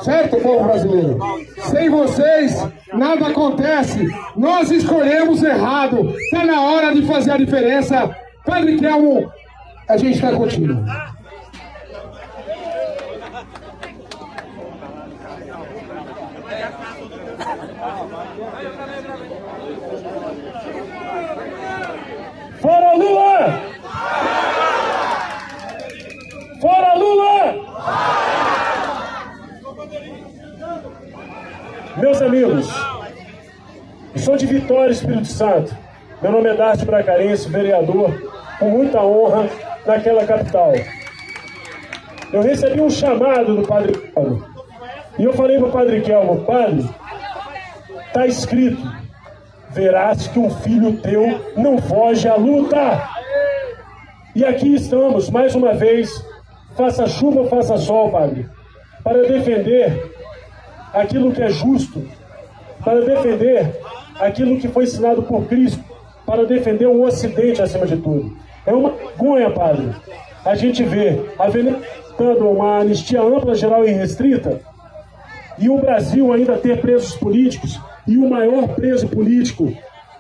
Certo, povo brasileiro? Sem vocês, nada acontece. Nós escolhemos errado. Está na hora de fazer a diferença. Padre Kelmo, a gente está contigo. Fora Lula! Fora Lula! Meus amigos, eu sou de Vitória, Espírito Santo. Meu nome é Darcy Bracarense, vereador, com muita honra naquela capital. Eu recebi um chamado do Padre Kelmo. E eu falei para o Padre Kelmo: Padre, está escrito, verás que um filho teu não foge à luta. E aqui estamos, mais uma vez, faça chuva, faça sol, Padre, para defender aquilo que é justo, para defender aquilo que foi ensinado por Cristo, para defender o Ocidente acima de tudo. É uma vergonha, Padre, a gente vê a Venezuela dando uma anistia ampla, geral e restrita, e o Brasil ainda ter presos políticos, e o maior preso político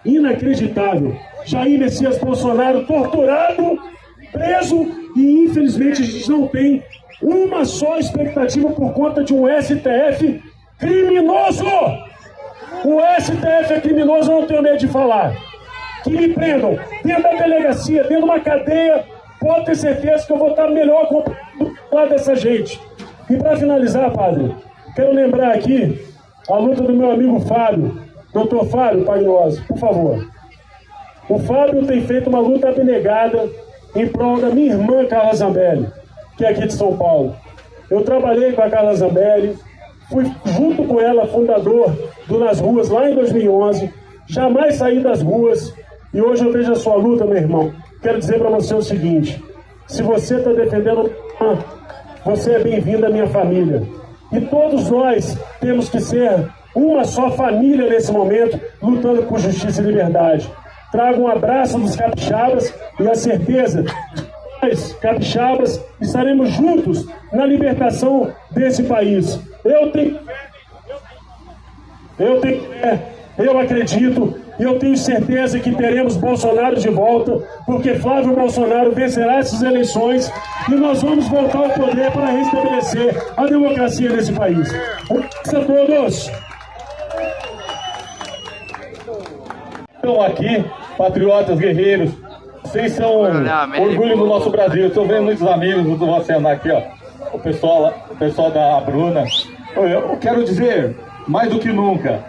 inacreditável, Jair Messias Bolsonaro, torturado, preso, e infelizmente a gente não tem uma só expectativa por conta de um STF criminoso. O STF é criminoso, eu não tenho medo de falar. Que me prendam dentro da delegacia, dentro de uma cadeia, pode ter certeza que eu vou estar melhor com o lado dessa gente. E para finalizar, Padre, quero lembrar aqui a luta do meu amigo Fábio, Dr. Fábio Pagnozzi, por favor. O Fábio tem feito uma luta abnegada em prol da minha irmã Carla Zambelli, que é aqui de São Paulo. Eu trabalhei com a Carla Zambelli, fui junto com ela fundador do Nas Ruas lá em 2011, jamais saí das ruas, e hoje eu vejo a sua luta, meu irmão. Quero dizer para você o seguinte: se você está defendendo, você é bem-vindo à minha família. E todos nós temos que ser uma só família nesse momento, lutando por justiça e liberdade. Trago um abraço dos capixabas e a certeza de que nós, capixabas, estaremos juntos na libertação desse país. Eu acredito e eu tenho certeza que teremos Bolsonaro de volta, porque Flávio Bolsonaro vencerá essas eleições e nós vamos voltar ao poder para restabelecer a democracia nesse país. Um abraço a todos! Estão aqui, patriotas, guerreiros, vocês são orgulho do nosso Brasil. Estou vendo muitos amigos do você andar aqui, ó. O pessoal da Bruna. Eu quero dizer, mais do que nunca,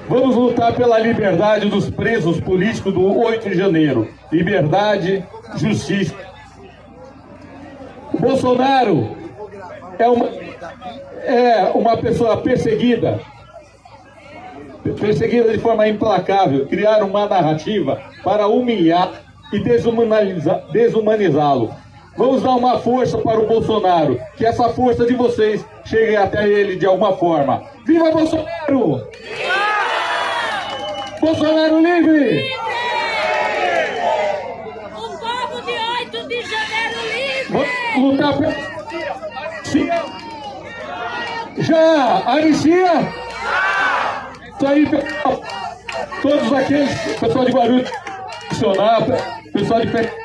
vamos lutar pela liberdade dos presos políticos do 8 de janeiro. Liberdade, justiça. O Bolsonaro é uma pessoa perseguida de forma implacável. Criaram uma narrativa para humilhar e desumanizá-lo. Vamos dar uma força para o Bolsonaro, que essa força de vocês chegue até ele de alguma forma. Viva Bolsonaro! Viva! Bolsonaro livre! O povo de 8 de janeiro livre! Vamos lutar pela... Já! Anistia! Isso aí, pessoal. Todos aqueles, pessoal de Guarulhos, pessoal de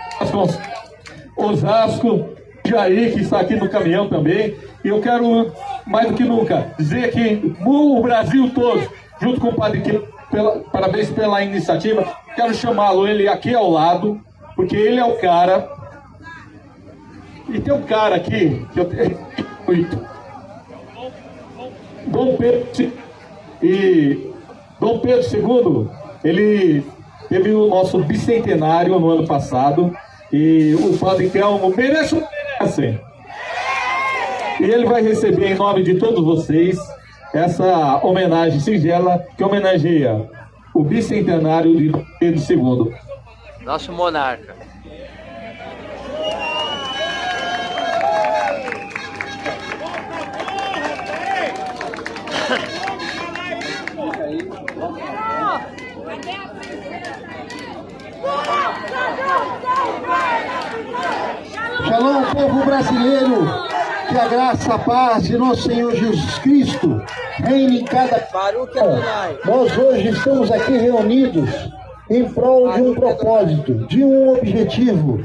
Osasco, Jair, que está aqui no caminhão também. E eu quero, mais do que nunca, dizer que o Brasil todo, junto com o Padre Kelmo, parabéns pela iniciativa. Quero chamá-lo, ele aqui ao lado, porque ele é o cara. E tem um cara aqui, que eu tenho muito. Dom Pedro II, ele teve o nosso bicentenário no ano passado, e o Padre Kelmo merece. E ele vai receber, em nome de todos vocês, essa homenagem singela que homenageia o bicentenário de Dom Pedro II. Nosso monarca. Shalom, povo brasileiro! Que a graça, a paz de nosso Senhor Jesus Cristo reine em cada... Nós hoje estamos aqui reunidos em prol de um propósito, de um objetivo: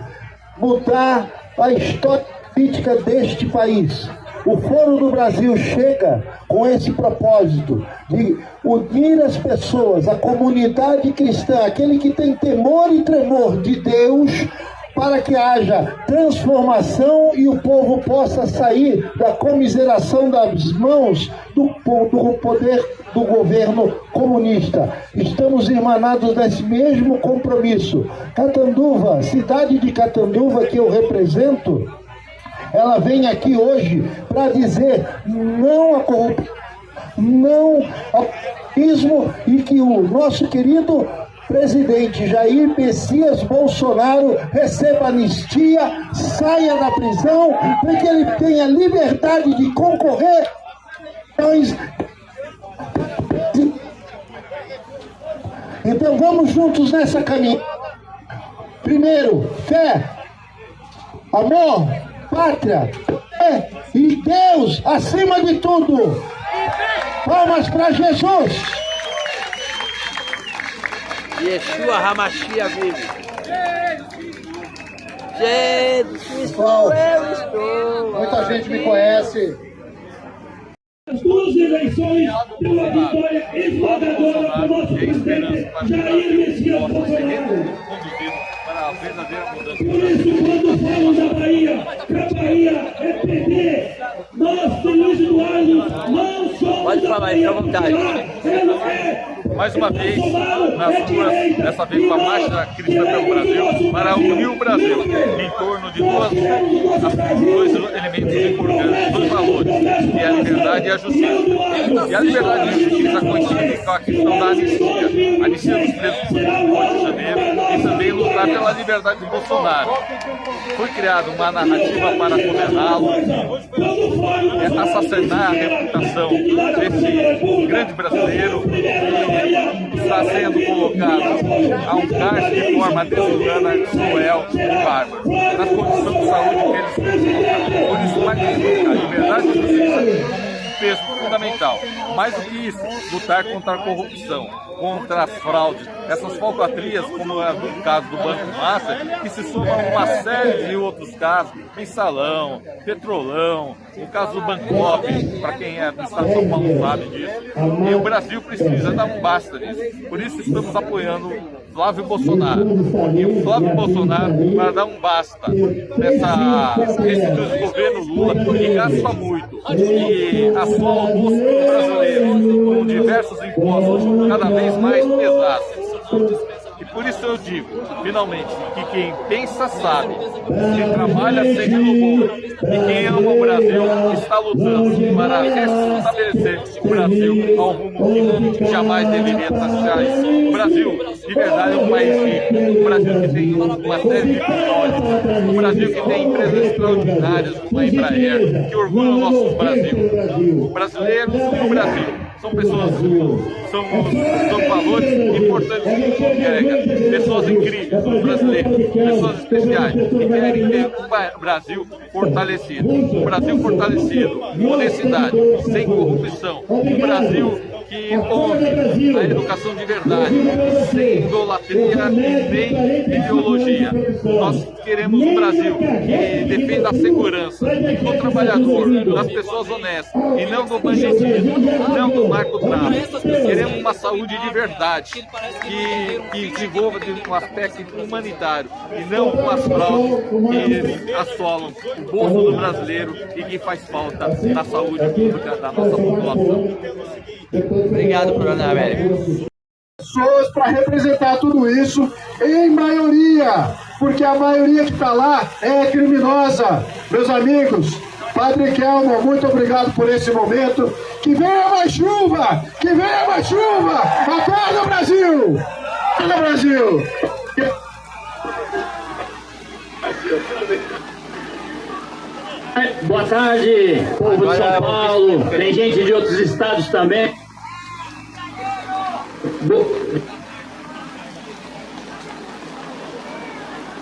mudar a história política deste país. O Foro do Brasil chega com esse propósito de unir as pessoas, a comunidade cristã, aquele que tem temor e tremor de Deus, para que haja transformação e o povo possa sair da comiseração das mãos do poder do governo comunista. Estamos irmanados nesse mesmo compromisso. Catanduva, cidade de Catanduva que eu represento, ela vem aqui hoje para dizer não à corrupção, não ao comunismo, e que o nosso querido presidente Jair Messias Bolsonaro receba anistia, saia da prisão, para que ele tenha liberdade de concorrer. Então vamos juntos nessa caminhada. Primeiro, fé, amor, pátria e Deus acima de tudo. Palmas para Jesus. Yeshua Hamashia vive. Jesus Cristo, eu estou. Muita gente me conhece. As duas eleições deu uma vitória esmagadora para o nosso presidente Jair Messias Bolsonaro. Por isso, quando falam da Bahia, que a Bahia é PT, nós do Luiz Eduardo não somos. Pode falar aí, fica à vontade. Mais uma vez, nas ruas, dessa vez com a Marcha Cristã pelo Brasil, para unir o Brasil em torno de dois elementos importantes, dois valores, que é a liberdade e a justiça. E a liberdade e a justiça coincidem com a questão da anistia. Anistia dos presos políticos do Rio de Janeiro e também lutar pela liberdade de Bolsonaro. Foi criada uma narrativa para condená-lo, assassinar a reputação desse grande brasileiro que está sendo colocado a um cárcere de forma desumana, cruel e bárbara, na condição de saúde que eles colocam. Por isso, magnífica, a liberdade e a justiça peso fundamental. Mais do que isso, lutar contra a corrupção, contra as fraudes, essas falcatrias, como é o caso do Banco Master, que se somam a uma série de outros casos, Mensalão, Petrolão, o caso do Bancop, para quem é do estado de São Paulo sabe disso. E o Brasil precisa dar um basta nisso. Por isso estamos apoiando Flávio Bolsonaro. E o Flávio Bolsonaro vai dar um basta nesse governo Lula, que gasta muito, que assola o bolso do brasileiro com diversos impostos cada vez mais pesados. E por isso eu digo, finalmente, que quem pensa sabe, quem trabalha seja no bom, e quem ama o Brasil está lutando para restabelecer o Brasil ao rumo que jamais deveria estar. O Brasil, de verdade, é um país rico, o Brasil que tem uma série de vitórias, o Brasil que tem empresas extraordinárias, como a Embraer, que orgulham o nosso Brasil. O brasileiro e o Brasil. São pessoas, são valores importantes que o mundo carrega. Pessoas incríveis, brasileiros, pessoas especiais, que querem ter o Brasil fortalecido. Um Brasil fortalecido, com honestidade, sem corrupção. Um Brasil que honre a educação de verdade, sem idolatria e nem ideologia. Nós queremos um Brasil que defenda a segurança do trabalhador, das pessoas honestas, e não do banditismo, não do narcotráfico. Queremos uma saúde de verdade, que desenvolva um aspecto humanitário, e não com as fraudes que assolam o bolso do brasileiro e que faz falta na saúde pública da nossa população. Obrigado, Coronel Américo. Pessoas para representar tudo isso em maioria, porque a maioria que está lá é criminosa. Meus amigos, Padre Kelmo, muito obrigado por esse momento. Que venha mais chuva! Que venha mais chuva! Acorda, Brasil! Acorda, Brasil! Boa tarde, povo de São Paulo. Tem gente de outros estados também.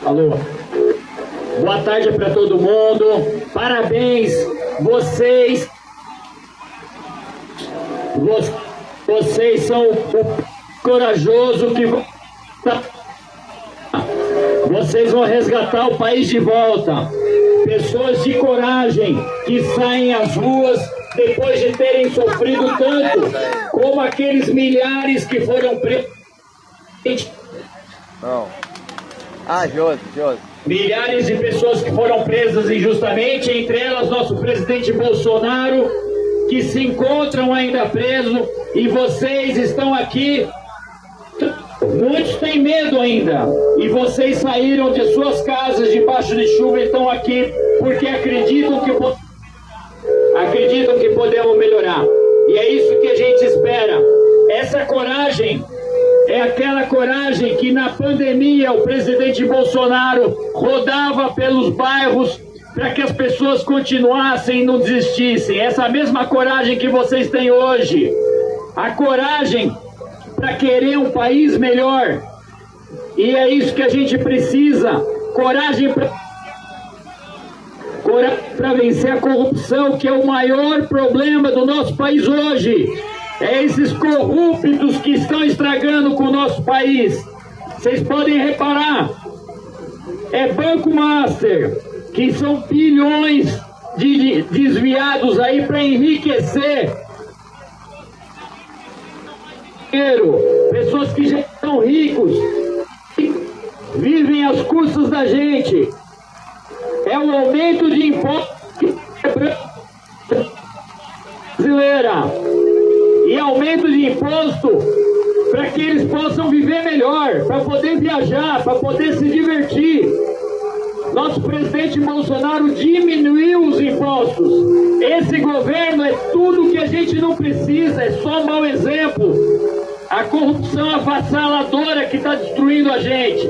Alô. Boa tarde para todo mundo. Parabéns vocês são o corajoso que vocês vão resgatar o país de volta. Pessoas de coragem que saem às ruas depois de terem sofrido tanto, como aqueles milhares que foram presos. Não. Josi. Milhares de pessoas que foram presas injustamente, entre elas nosso presidente Bolsonaro, que se encontram ainda presos, e vocês estão aqui. Muitos têm medo ainda, e vocês saíram de suas casas debaixo de chuva e estão aqui porque acreditam que podemos melhorar. E é isso que a gente espera. Essa coragem é aquela coragem que na pandemia o presidente Bolsonaro rodava pelos bairros para que as pessoas continuassem e não desistissem. Essa mesma coragem que vocês têm hoje. A coragem para querer um país melhor. E é isso que a gente precisa. Coragem para vencer a corrupção, que é o maior problema do nosso país hoje. É esses corruptos que estão estragando com o nosso país. Vocês podem reparar, é Banco Master, que são bilhões de desviados aí para enriquecer. Pessoas que já estão ricos, vivem às custas da gente. É o aumento de impostos brasileira. E aumento de imposto para que eles possam viver melhor, para poder viajar, para poder se divertir. Nosso presidente Bolsonaro diminuiu os impostos. Esse governo é tudo que a gente não precisa, é só um mau exemplo. A corrupção avassaladora que está destruindo a gente.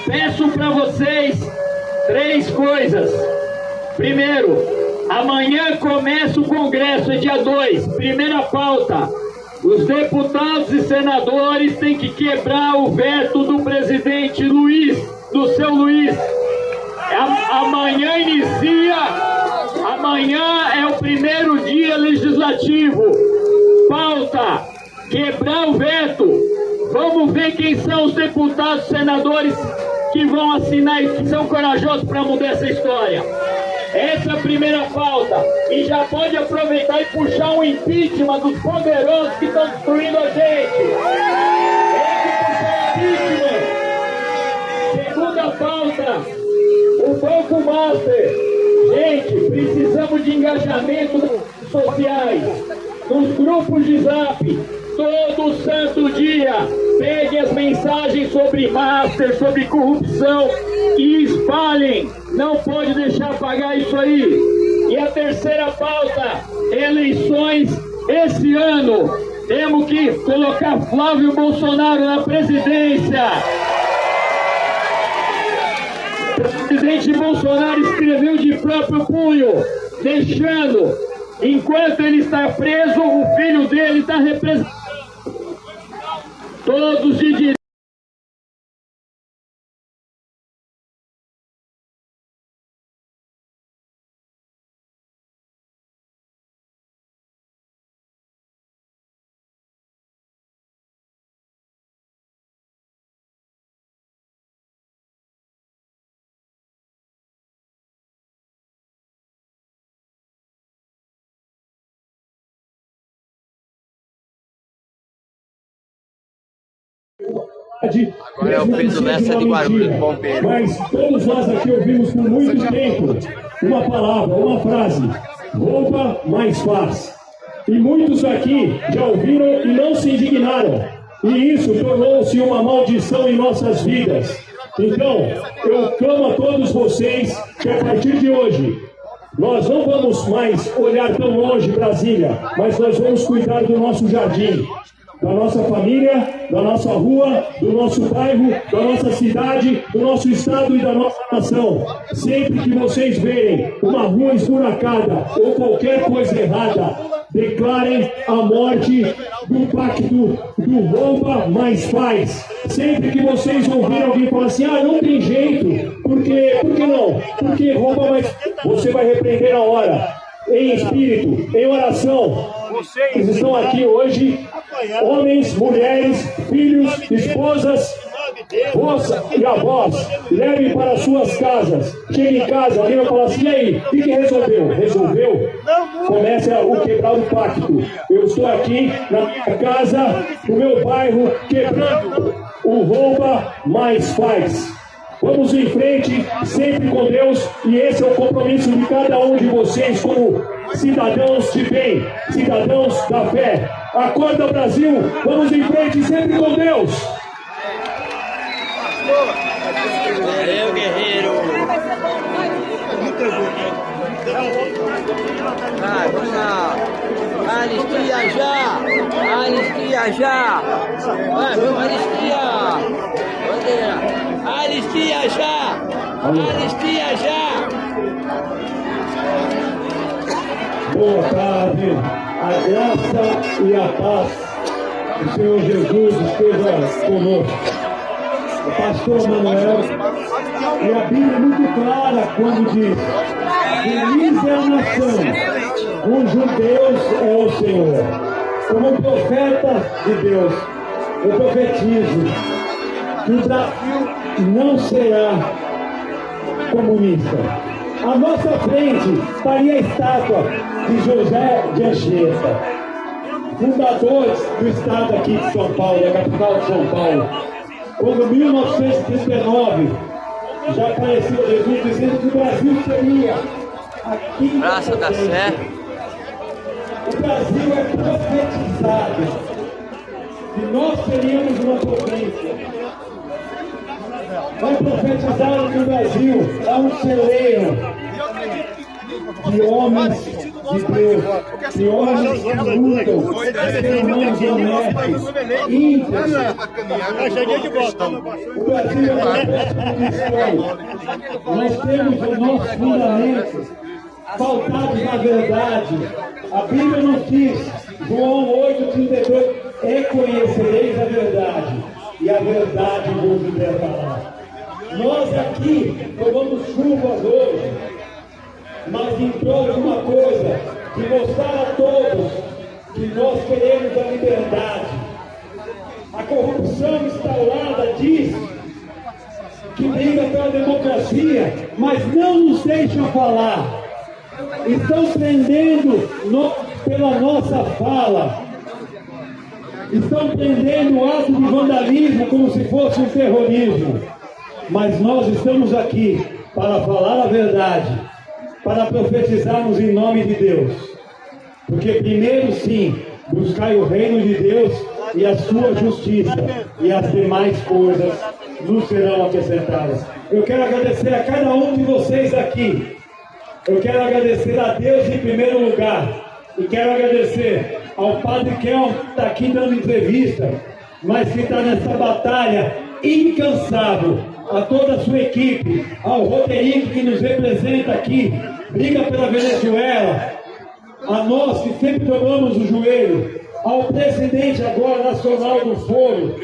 Peço para vocês 3 coisas. Primeiro, amanhã começa o Congresso, é dia 2. Primeira pauta: os deputados e senadores têm que quebrar o veto do presidente Luiz, do seu Luiz. Amanhã inicia, amanhã é o primeiro dia legislativo. Pauta: quebrar o veto. Vamos ver quem são os deputados e senadores que vão assinar e que são corajosos para mudar essa história. Essa é a primeira pauta. E já pode aproveitar e puxar um impeachment dos poderosos que estão destruindo a gente. Segunda pauta: o Banco Master. Gente, precisamos de engajamento sociais, nos grupos de Zap, todo santo dia. Peguem as mensagens sobre Master, sobre corrupção e espalhem. Não pode deixar apagar isso aí. E a terceira pauta: eleições esse ano. Temos que colocar Flávio Bolsonaro na presidência. O presidente Bolsonaro escreveu de próprio punho, deixando, enquanto ele está preso, o filho dele está representando todos de direita. Agora é o Pedro Lessa de Guarulhos, bombeiro. Mas todos nós aqui ouvimos por muito tempo uma palavra, uma frase: rouba, mais faz. E muitos aqui já ouviram e não se indignaram. E isso tornou-se uma maldição em nossas vidas. Então, eu clamo a todos vocês que a partir de hoje nós não vamos mais olhar tão longe Brasília, mas nós vamos cuidar do nosso jardim, da nossa família, da nossa rua, do nosso bairro, da nossa cidade, do nosso estado e da nossa nação. Sempre que vocês verem uma rua esburacada ou qualquer coisa errada, declarem a morte do pacto do rouba mais faz. Sempre que vocês ouvirem alguém falar assim, ah, não tem jeito, por que não? Porque rouba, mas você vai repreender na hora, em espírito, em oração. Vocês estão aqui hoje, homens, mulheres, filhos, esposas, moça e avós, levem para suas casas. Chega em casa, alguém vai falar assim, e aí, o que resolveu? Resolveu? Começa o quebrar o pacto. Eu estou aqui na minha casa, no meu bairro, quebrando o rouba mais faz. Vamos em frente, sempre com Deus, e esse é o compromisso de cada um de vocês como cidadãos de bem, cidadãos da fé. Acorda, Brasil, vamos em frente, sempre com Deus. Valeu, guerreiro! Vai, vamos lá! Anistia já! Anistia já! Vai, vamos, anistia! Bandeira! Anistia já! Anistia já! Boa tarde, a graça e a paz do Senhor Jesus esteja conosco. O pastor Manuel, e a Bíblia é muito clara quando diz: feliz é a nação cujo Deus é o Senhor. Como profeta de Deus, eu profetizo que o Brasil não será comunista. À nossa frente estaria a estátua de José de Anchieta, fundador do estado aqui de São Paulo, da capital de São Paulo. Quando em 1939 já apareceu Jesus dizendo que o Brasil seria a quinta Praça da Sé. O Brasil é profetizado que nós seríamos uma potência. Vai profetizar que o Brasil é um celeiro de homens de Deus, de homens que lutam, ser humanos honestos, íntegros. O Brasil é uma condição. Nós temos os nossos fundamentos pautados na verdade. A Bíblia nos diz, João 8,32, conhecereis a verdade, e a verdade vos libertará. Nós aqui tomamos chuvas hoje, mas em prol de uma coisa, de mostrar a todos que nós queremos a liberdade. A corrupção instaurada diz que briga pela democracia, mas não nos deixam falar. Estão prendendo pela nossa fala. Estão prendendo o ato de vandalismo como se fosse um terrorismo. Mas nós estamos aqui para falar a verdade, para profetizarmos em nome de Deus. Porque primeiro sim, buscai o reino de Deus e a sua justiça, e as demais coisas nos serão acrescentadas. Eu quero agradecer a cada um de vocês aqui. Eu quero agradecer a Deus em primeiro lugar. E quero agradecer ao Padre Kelmo, que está aqui dando entrevista, mas que está nessa batalha incansável. A toda a sua equipe, ao Roderico que nos representa aqui, briga pela Venezuela, a nós que sempre dobramos o joelho, ao presidente agora nacional do Foro,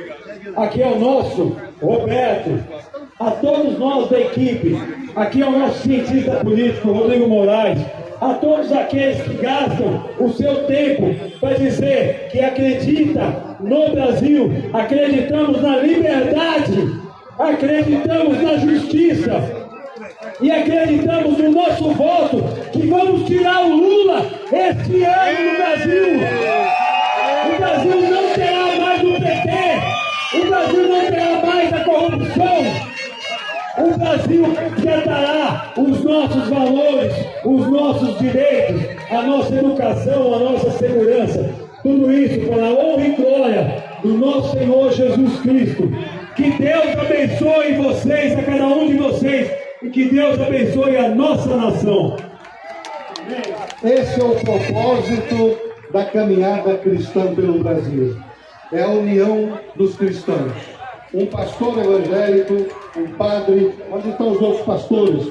aqui é o nosso Roberto, a todos nós da equipe, aqui é o nosso cientista político Rodrigo Moraes, a todos aqueles que gastam o seu tempo para dizer que acredita no Brasil, acreditamos na liberdade, acreditamos na justiça e acreditamos no nosso voto que vamos tirar o Lula este ano no Brasil. O Brasil não terá mais o PT, o Brasil não terá mais a corrupção. O Brasil tratará os nossos valores, os nossos direitos, a nossa educação, a nossa segurança. Tudo isso para a honra e glória do nosso Senhor Jesus Cristo. Que Deus abençoe vocês, a cada um de vocês, e que Deus abençoe a nossa nação. Esse é o propósito da caminhada cristã pelo Brasil. É a união dos cristãos. Um pastor evangélico, um padre, onde estão os outros pastores?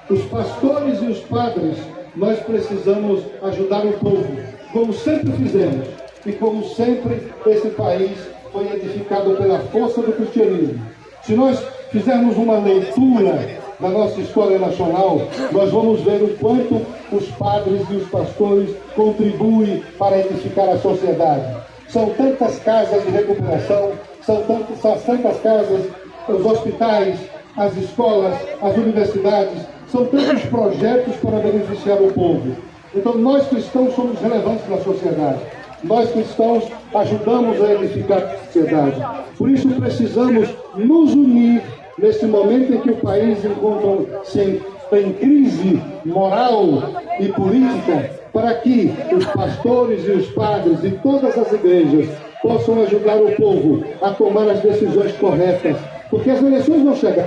Os pastores e os padres, nós precisamos ajudar o povo, como sempre fizemos, e como sempre esse país foi edificado pela força do cristianismo. Se nós fizermos uma leitura da nossa história nacional, nós vamos ver o quanto os padres e os pastores contribuem para edificar a sociedade. São tantas casas de recuperação, são tantas casas, os hospitais, as escolas, as universidades, são tantos projetos para beneficiar o povo. Então nós cristãos somos relevantes na sociedade. Nós cristãos ajudamos a edificar a sociedade. Por isso precisamos nos unir nesse momento em que o país encontra-se em crise moral e política, para que os pastores e os padres de todas as igrejas possam ajudar o povo a tomar as decisões corretas. Porque as eleições não chegam.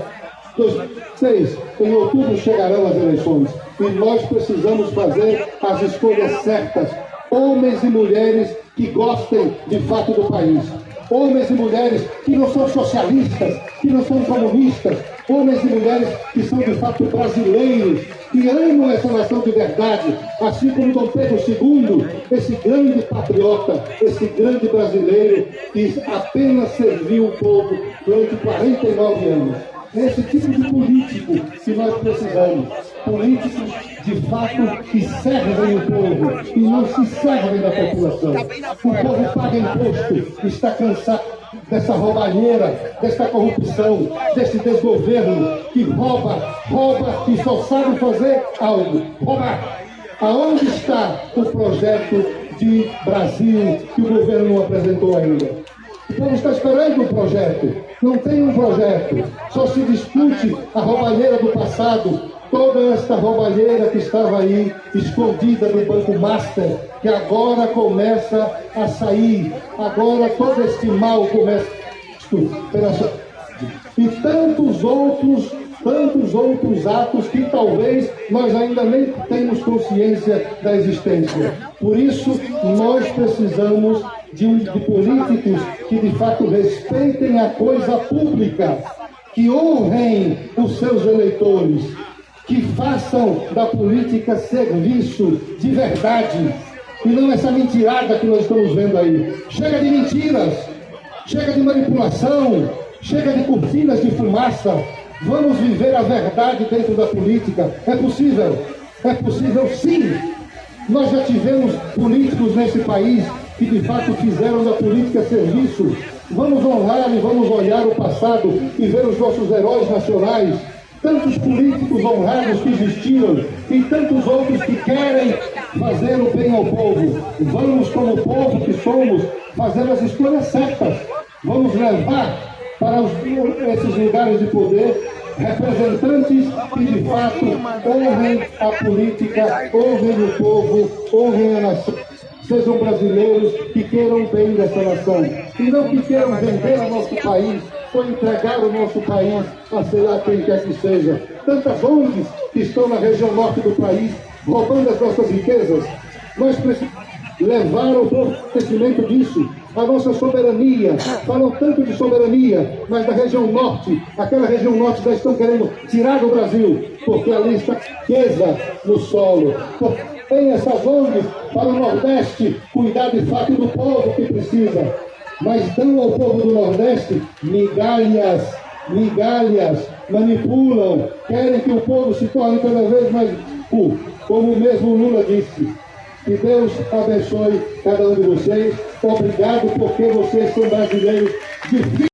2006, em outubro chegarão as eleições. E nós precisamos fazer as escolhas certas. Homens e mulheres que gostem de fato do país. Homens e mulheres que não são socialistas, que não são comunistas. Homens e mulheres que são de fato brasileiros, que amam essa nação de verdade. Assim como Dom Pedro II, esse grande patriota, esse grande brasileiro que apenas serviu o povo durante 49 anos. Esse tipo de político que nós precisamos. Políticos, de fato, que servem o povo e não se servem da população. O povo paga imposto, está cansado dessa roubalheira, dessa corrupção, desse desgoverno que rouba e só sabe fazer algo, roubar. Aonde está o projeto de Brasil que o governo não apresentou ainda? O povo está esperando um projeto, não tem um projeto, só se discute a roubalheira do passado, toda esta roubalheira que estava aí, escondida no Banco Master, que agora começa a sair, agora todo este mal começa e tantos outros atos que talvez nós ainda nem temos consciência da existência. Por isso, nós precisamos de políticos que de fato respeitem a coisa pública, que honrem os seus eleitores, que façam da política serviço de verdade, e não essa mentirada que nós estamos vendo aí. Chega de mentiras, chega de manipulação, chega de cortinas de fumaça. Vamos viver a verdade dentro da política. É possível sim. Nós já tivemos políticos nesse país que de fato fizeram da política serviço. Vamos honrar e vamos olhar o passado e ver os nossos heróis nacionais. Tantos políticos honrados que existiram e tantos outros que querem fazer o bem ao povo. Vamos, como povo que somos, fazer as escolhas certas. Vamos levar para esses lugares de poder representantes que de fato honrem a política, honrem o povo, honrem a nação. Sejam brasileiros que queiram bem dessa nação e não que queiram vender o nosso país ou entregar o nosso país a sei lá quem quer que seja. Tantas ONGs que estão na região norte do país roubando as nossas riquezas. Nós precisamos levar o fortalecimento disso, a nossa soberania. Falam tanto de soberania, mas da região norte, aquela região norte já estão querendo tirar do Brasil, porque ali está riqueza no solo. Tem essas ONGs para o Nordeste cuidar de fato do povo que precisa, mas dão ao povo do Nordeste migalhas, manipulam, querem que o povo se torne cada vez mais rico, como o mesmo Lula disse. Que Deus abençoe cada um de vocês. Obrigado porque vocês são brasileiros de